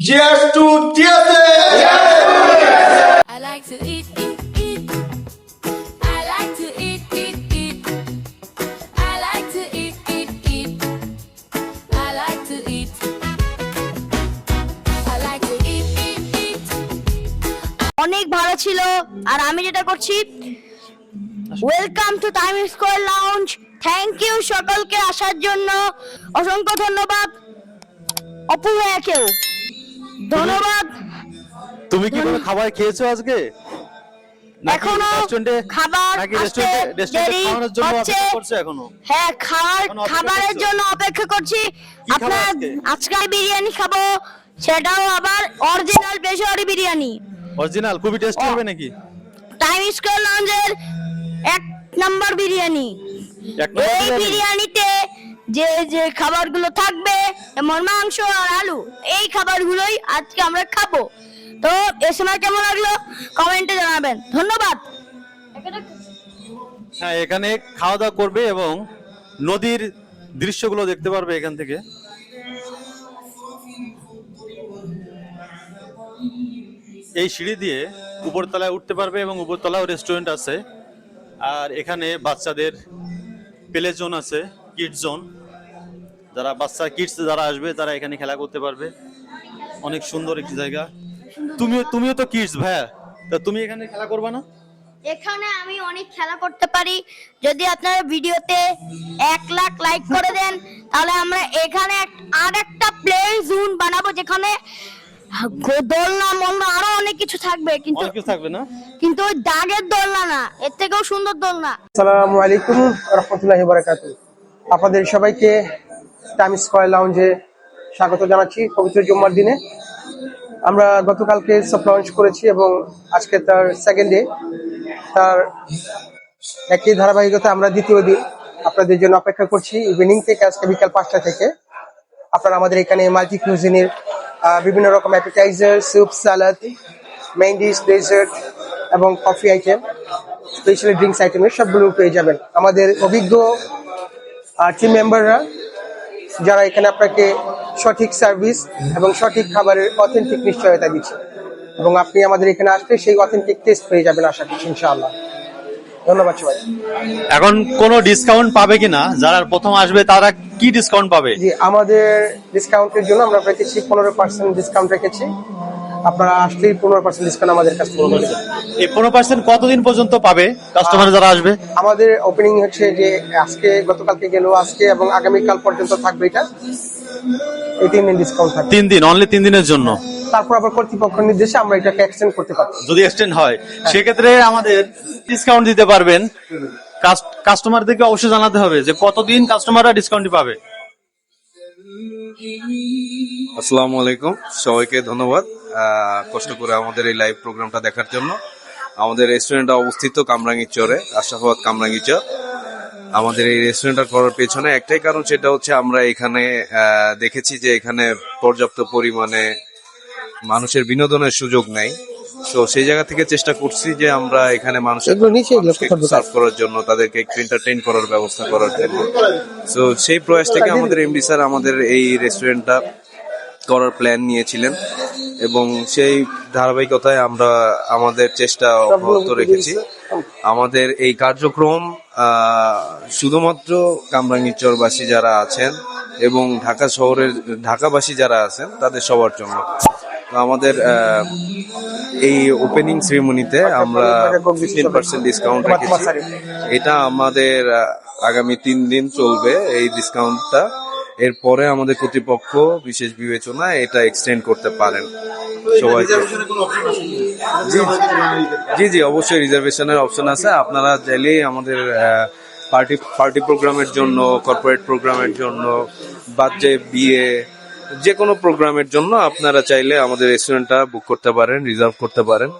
Cheers to TSA! I like to eat, eat, eat. I like to eat, eat, eat. I like to eat, eat, eat. I like to eat. I like to eat, eat, eat. অনেক ভালো ছিল। আর আমি যেটা করছি, welcome to Time Square Lounge. Thank you সকলকে আসার জন্য, অসংখ্য ধন্যবাদ। অপু ভাইয়াকেও ধন্যবাদ। তুমি কি কোনো খাবার খেয়েছো আজকে? নাকি এখনো রেস্টুরেন্টে খাবার নাকি আসতে রেস্টুরেন্টে দেরি খাওয়ানোর জন্য হচ্ছে। অপেক্ষা করছো এখনো? হ্যাঁ, এখনো অপেক্ষা খাবারের করছো? জন্য অপেক্ষা করছি। খাবার আপনার আজকে? আজকে বিরিয়ানি খাবো, সেটাও আবার অরিজিনাল পেশোয়ারি বিরিয়ানি। অরিজিনাল খুবই টেস্টি হবে নাকি? টাইম স্কয়ার লাউঞ্জের 1 নাম্বার বিরিয়ানি। এক নম্বর এই বিরিয়ানি? বিরিয়ানিতে যে যে খাবারগুলো থাকবে, যেমন মাংস আর আলু, এই খাবারগুলোই আজকে আমরা খাবো। তো এ সময় কেমন লাগলো কমেন্টে জানাবেন। ধন্যবাদ। হ্যাঁ, এখানে খাওয়া দাওয়া করবে এবং নদীর দৃশ্যগুলো দেখতে পারবে এখান থেকে। এই সিঁড়ি দিয়ে উপরতলায় উঠতে পারবে এবং উপরতলাও রেস্টুরেন্ট আছে। আর এখানে বাচ্চাদের প্লে জোন আছে, কিডস জোন। যারা বাচ্চা কিডস যারা আসবে তারা এখানে খেলা করতে পারবে। অনেক সুন্দর একটি জায়গা। তুমিও তো কিডস ভাইয়া, তা তুমি এখানে খেলা করবে না? এখানে আমি অনেক খেলা করতে পারি। যদি আপনারা ভিডিওতে 1 লাখ লাইক করে দেন, তাহলে আমরা এখানে আরেকটা প্লে জোন বানাবো, যেখানে দোলনা মন্ডা আরো অনেক কিছু থাকবে। কিন্তু অনেক কিছু থাকবে না? কিন্তু ওই দাগের দোলনা না, এর থেকেও সুন্দর দোলনা। আসসালামু আলাইকুম রহমতুল্লাহি বারাকাতুহু। আপনাদের সবাইকে টাইম স্কয়ার লাউঞ্জে স্বাগত জানাচ্ছি পবিত্র জুম্মার দিনে। আমরা গতকালকে সফট লঞ্চ করেছি এবং আজকে তার সেকেন্ড ডে। তার একই ধারাবাহিকতা আমরা দ্বিতীয় দিন আপনাদের জন্য অপেক্ষা করছি। ইভিনিং থেকে আজকে বিকাল 5টা থেকে আপনারা আমাদের এখানে মাল্টি কুজিনের বিভিন্ন রকম অ্যাপিটাইজার, স্যুপ, সালাদ, মেইন ডিশ, ডেজার্ট এবং কফি আইটেম, স্পেশাল ড্রিঙ্কস আইটেমের সবগুলো পেয়ে যাবেন। আমাদের অভিজ্ঞ টিম মেম্বাররা যারা এখানে আপনাকে সঠিক সার্ভিস এবং সঠিক খাবারের অথেন্টিক নিশ্চয়তা দিচ্ছে, এবং আপনি আমাদের এখানে আসলে সেই অথেন্টিক টেস্ট পেয়ে যাবেন আশা করছি ইনশাআল্লাহ। ধন্যবাদ সবাই। এখন কোনো ডিসকাউন্ট পাবে কিনা? যারা প্রথম আসবে তারা কি ডিসকাউন্ট পাবে? জি, আমাদের ডিসকাউন্টের জন্য আমরা রেখেছি 15% ডিসকাউন্ট রেখেছি। আপনারা আসলেই 15% ডিসকাউন্ট আমাদের কাছে পাবেন। এই 15% কতদিন পর্যন্ত পাবে কাস্টমার যারা আসবে? আমাদের ওপেনিং হচ্ছে যে আজকে, গতকালকে গেল, আজকে এবং আগামীকাল পর্যন্ত থাকবে। এটা এই 3 দিন ডিসকাউন্ট থাকবে। 3 দিন, অনলি 3 দিনের জন্য। তারপর আবার কর্তৃপক্ষ নির্দেশে আমরা এটাকে এক্সটেন্ড করতে পারবো। যদি এক্সটেন্ড হয় সেক্ষেত্রে আমাদের ডিসকাউন্ট দিতে পারবেন। কাস্টমারদেরকে অবশ্যই জানাতে হবে যে কতদিন কাস্টমাররা ডিসকাউন্ট পাবে। আসসালামু আলাইকুম, সবাইকে ধন্যবাদ কষ্ট করে আমাদের এই লাইভ প্রোগ্রামটা দেখার জন্য। আমাদের রেস্টুরেন্টটা অবস্থিত কামরাঙ্গীরচরে, আশরাফাবাদ কামরাঙ্গীরচর। আমাদের এই রেস্টুরেন্টটা করার পেছনে একটাই কারণ, সেটা হচ্ছে আমরা এখানে দেখেছি যে এখানে পর্যাপ্ত পরিমাণে মানুষের বিনোদনের সুযোগ নেই। তো সেই জায়গা থেকে চেষ্টা করছি যে আমরা এখানে মানুষের সার্ভ করার জন্য, তাদেরকে একটু এন্টারটেইন করার ব্যবস্থা করার জন্য। তো সেই প্রয়াস থেকে আমাদের এমডি স্যার আমাদের এই রেস্টুরেন্টটা করার প্ল্যান নিয়েছিলেন এবং সেই ধারাবাহিকতায় আমরা আমাদের চেষ্টা অব্যাহত রেখেছি। আমাদের এই কার্যক্রম শুধুমাত্র কামরাঙ্গীরচরবাসী যারা আছেন এবং ঢাকা শহরের ঢাকাবাসী যারা আছেন তাদের সবার জন্য। তো আমাদের এই ওপেনিং সেরিমনিতে আমরা 15% ডিসকাউন্ট রেখেছি। এটা আমাদের আগামী 3 দিন চলবে এই ডিসকাউন্টটা। এরপরে আমাদের কর্তৃপক্ষ বিশেষ বিবেচনায় এটা এক্সটেন্ড করতে পারেন সবাইকে। জি জি, অবশ্যই রিজার্ভেশনের অপশন আছে। আপনারা চাইলেই আমাদের পার্টি প্রোগ্রামের জন্য, কর্পোরেট প্রোগ্রামের জন্য, বার্থডে, বিয়ে, যে কোনো প্রোগ্রামের জন্য আপনারা চাইলে আমাদের রেস্টুরেন্টটা বুক করতে পারেন, রিজার্ভ করতে পারেন।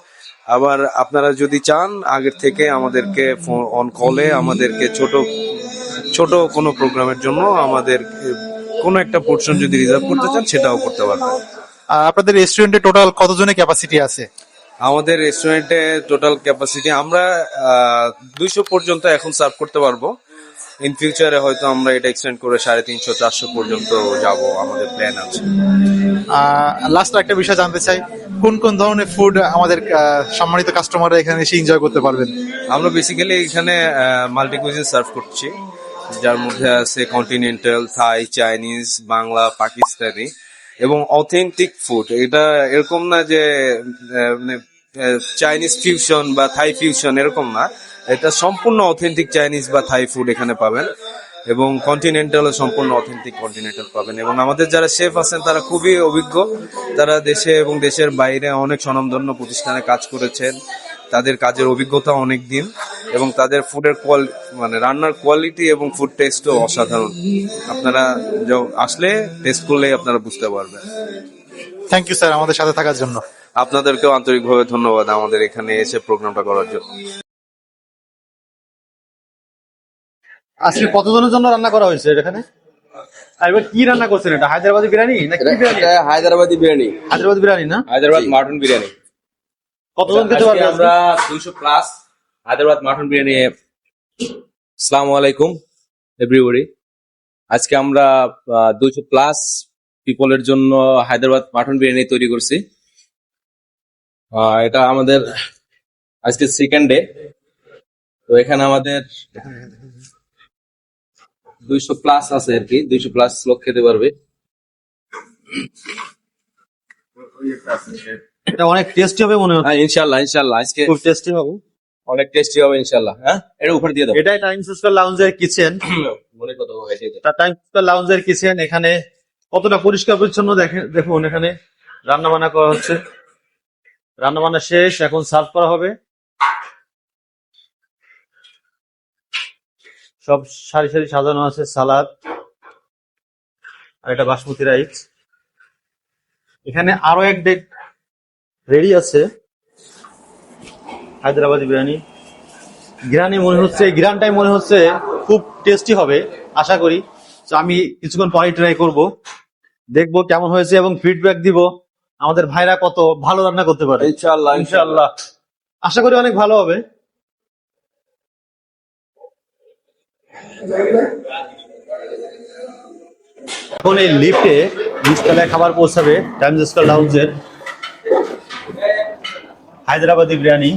আবার আপনারা যদি চান আগের থেকে আমাদেরকে অন কলে আমাদেরকে ছোট কোনো প্রোগ্রামের জন্য আমাদের কোনো একটা পোর্শন যদি রিজার্ভ করতে চান সেটাও করতে পারবেন। আপনাদের রেস্টুরেন্টে টোটাল কতজনের ক্যাপাসিটি আছে? আমাদের রেস্টুরেন্টে টোটাল ক্যাপাসিটি আমরা 200 পর্যন্ত এখন সার্ভ করতে পারবো। ইন ফিউচারে হয়তো আমরা এটা এক্সটেন্ড করে 350-400 পর্যন্ত যাব, আমাদের প্ল্যান আছে। লাস্ট একটা বিষয় জানতে চাই, কোন কোন ধরনের ফুড আমাদের সম্মানিত কাস্টমাররা এখানে এসে এনজয় করতে পারবেন? আমরা বেসিক্যালি এখানে মাল্টি কুইজিন সার্ভ করছি, যার মধ্যে আছে কন্টিনেন্টাল, থাই, চাইনিজ, বাংলা, পাকিস্তানি এবং অথেন্টিক ফুড। এটা এরকম না যে চাইনিজ ফিউশন বা থাই ফিউশন, এরকম না। এটা সম্পূর্ণ অথেন্টিক চাইনিজ বা থাই ফুড এখানে পাবেন, এবং কন্টিনেন্টালও সম্পূর্ণ অথেন্টিক কন্টিনেন্টাল পাবেন। এবং আমাদের যারা শেফ আছেন তারা খুবই অভিজ্ঞ, তারা দেশে এবং দেশের বাইরে অনেক স্বনামধন্য প্রতিষ্ঠানে কাজ করেছেন, তাদের কাজের অভিজ্ঞতা অনেক দিন, এবং তাদের ফুডের মানে রান্নার কোয়ালিটি এবং ফুড টেস্টও অসাধারণ। আপনারা আসলে টেস্ট করলেই আপনারা বুঝতে পারবেন। থ্যাংক ইউ স্যার আমাদের সাথে থাকার জন্য। আপনাদেরকেও আন্তরিকভাবে ধন্যবাদ আমাদের এখানে এসে প্রোগ্রামটা করার জন্য। আজকে কতজনের জন্য রান্না করা হয়েছে এখানে? আর এবার কি রান্না করছেন? এটা হায়দ্রাবাদি বিরিয়ানি না কি বিরিয়ানি? হায়দ্রাবাদি বিরিয়ানি, হায়দ্রাবাদি বিরিয়ানি না? হায়দ্রাবাদ মাটন বিরিয়ানি। কতজন খেতে পারবে? আমরা 200 প্লাস হায়দ্রাবাদ মাটন বিরিয়ানি। আসসালামু আলাইকুম এভরিবডি। আজকে আমরা 200 প্লাস পিপলের জন্য হায়দ্রাবাদ মাটন বিরিয়ানি তৈরি করছি। এটা আমাদের আজকে সেকেন্ড ডে। তো এখানে আমাদের 200 প্লাস আছে আর কি, 200 প্লাস লোক খেতে পারবে। এটা অনেক টেস্টি হবে মনে হচ্ছে। হ্যাঁ ইনশাল্লাহ, ইনশাল্লাহ আজকে খুব টেস্টি হবে, অনেক টেস্টি হবে ইনশাল্লাহ। হ্যাঁ, এটা উপরে দিয়ে দাও। এটাই টাইমস স্কয়ার লাউঞ্জের কিচেন। মনে কত হয়েছে এটা? টাইমস স্কয়ার লাউঞ্জের কিচেন। এখানে কতটা পরিষ্কার পরিচ্ছন্ন দেখুন। এখানে রান্না বান্না করা হচ্ছে, রান্না বান্না শেষ, এখন সার্ভ করা হবে। সব সারি সারি সাজানো আছে, সালাদ আর এটা বাসমতি রাইস। এখানে আরো এক ডেক রেডি আছে, হায়দ্রাবাদি বিরিয়ানি। গ্রানটাই মনে হচ্ছে খুব টেস্টি হবে আশা করি। তো আমি কিছুক্ষণ পরে ট্রাই করব, দেখবো কেমন হয়েছে এবং ফিডব্যাক দিব আমাদের ভাইরা কত ভালো রান্না করতে পারে। ইনশাল্লাহ, ইনশাআল্লাহ আশা করি অনেক ভালো হবে। এখন এই লিফটে নিচতলায় খাবার পৌঁছাবে টাইমস স্কয়ার লাউঞ্জের হায়দ্রাবাদি বিরিয়ানি।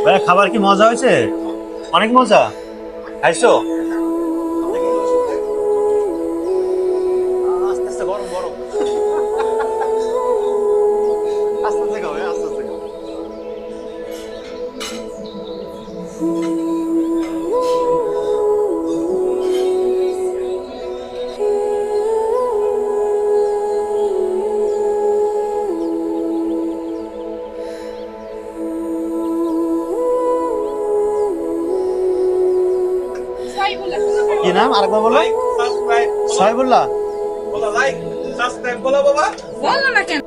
ভাই খাবার কি মজা হয়েছে? অনেক মজা। খাইছো? আস্তে আস্তে গরম গরম, আস্তে আস্তে খাও, আস্তে আস্তে খাও। কি নাম আরেকবার বলো? সাইবুল্লাহ। বলো না কেন?